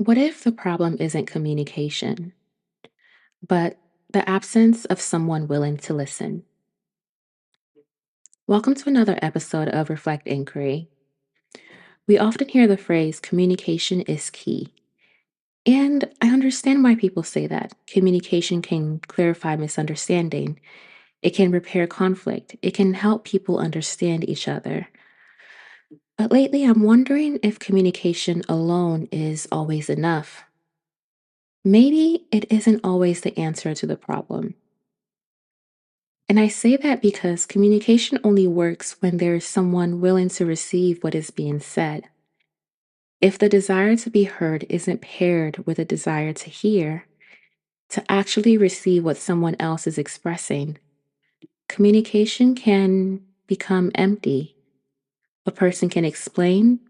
What if the problem isn't communication, but the absence of someone willing to listen? Welcome to another episode of Reflect Inquiry. We often hear the phrase communication is key. And I understand why people say that. Communication can clarify misunderstanding, it can repair conflict, it can help people understand each other. But lately, I'm wondering if communication alone is always enough. Maybe it isn't always the answer to the problem. And I say that because communication only works when there is someone willing to receive what is being said. If the desire to be heard isn't paired with a desire to hear, to actually receive what someone else is expressing, communication can become empty. A person can explain,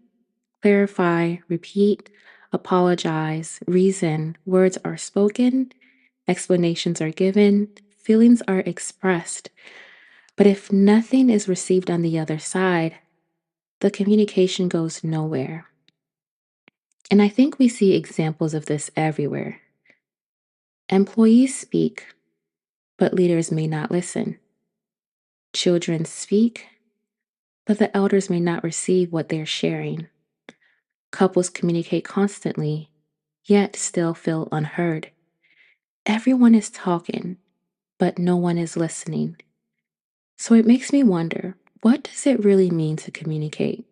clarify, repeat, apologize, reason, words are spoken, explanations are given, feelings are expressed. But if nothing is received on the other side, the communication goes nowhere. And I think we see examples of this everywhere. Employees speak, but leaders may not listen. Children speak, but the elders may not receive what they're sharing. Couples communicate constantly, yet still feel unheard. Everyone is talking, but no one is listening. So it makes me wonder, what does it really mean to communicate?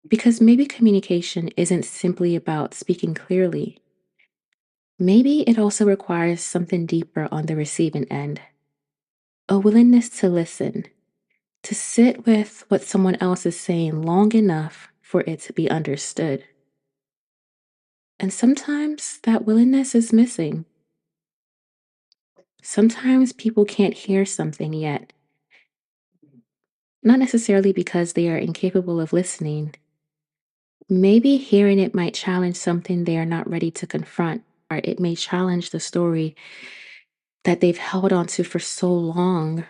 Because maybe communication isn't simply about speaking clearly. Maybe it also requires something deeper on the receiving end, a willingness to listen, to sit with what someone else is saying long enough for it to be understood. And sometimes that willingness is missing. Sometimes people can't hear something yet, not necessarily because they are incapable of listening. Maybe hearing it might challenge something they are not ready to confront, or it may challenge the story that they've held on to for so long.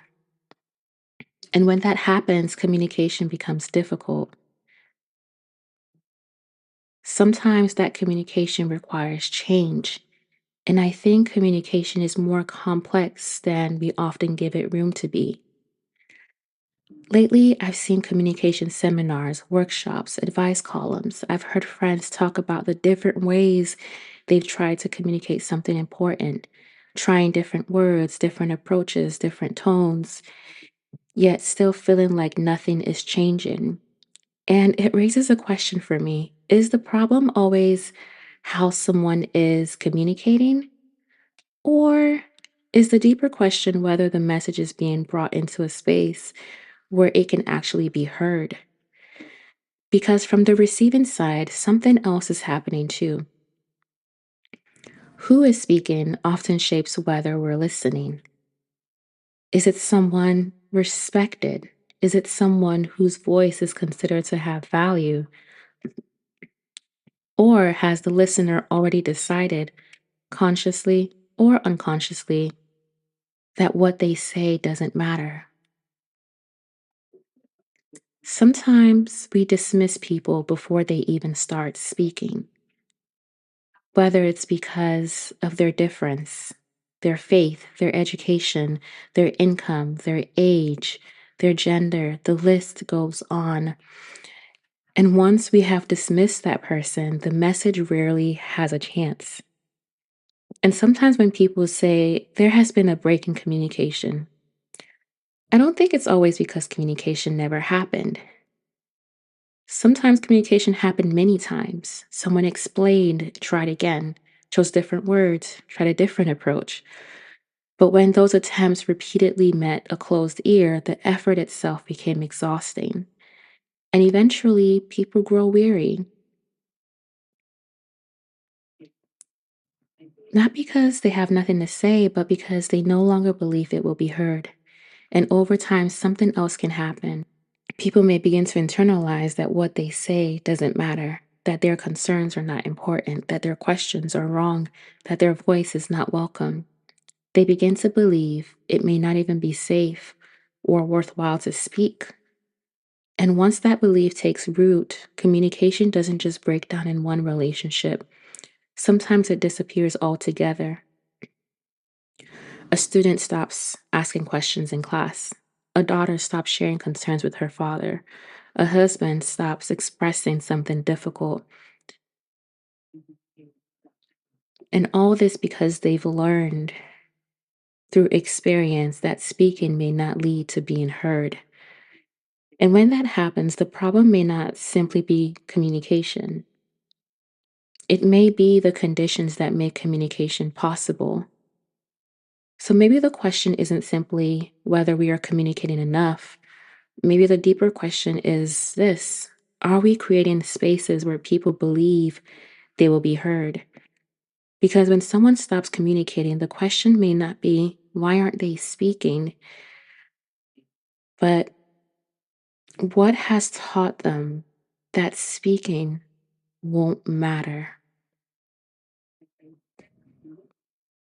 And when that happens, communication becomes difficult. Sometimes that communication requires change. And I think communication is more complex than we often give it room to be. Lately, I've seen communication seminars, workshops, advice columns. I've heard friends talk about the different ways they've tried to communicate something important, trying different words, different approaches, different tones, yet still feeling like nothing is changing. And it raises a question for me. Is the problem always how someone is communicating? Or is the deeper question whether the message is being brought into a space where it can actually be heard? Because from the receiving side, something else is happening too. Who is speaking often shapes whether we're listening. Is it someone respected? Is it someone whose voice is considered to have value? Or has the listener already decided, consciously or unconsciously, that what they say doesn't matter? Sometimes we dismiss people before they even start speaking, whether it's because of their difference, their faith, their education, their income, their age, their gender, the list goes on. And once we have dismissed that person, the message rarely has a chance. And sometimes when people say there has been a break in communication, I don't think it's always because communication never happened. Sometimes communication happened many times. Someone explained, tried again, chose different words, tried a different approach. But when those attempts repeatedly met a closed ear, the effort itself became exhausting. And eventually, people grow weary, not because they have nothing to say, but because they no longer believe it will be heard. And over time, something else can happen. People may begin to internalize that what they say doesn't matter, that their concerns are not important, that their questions are wrong, that their voice is not welcome. They begin to believe it may not even be safe or worthwhile to speak. And once that belief takes root, communication doesn't just break down in one relationship, Sometimes it disappears altogether. A student stops asking questions in class. A daughter stops sharing concerns with her father. A husband stops expressing something difficult. And all this because they've learned through experience that speaking may not lead to being heard. And when that happens, the problem may not simply be communication. It may be the conditions that make communication possible. So maybe the question isn't simply whether we are communicating enough. Maybe the deeper question is this: are we creating spaces where people believe they will be heard? Because when someone stops communicating, the question may not be, why aren't they speaking? But what has taught them that speaking won't matter?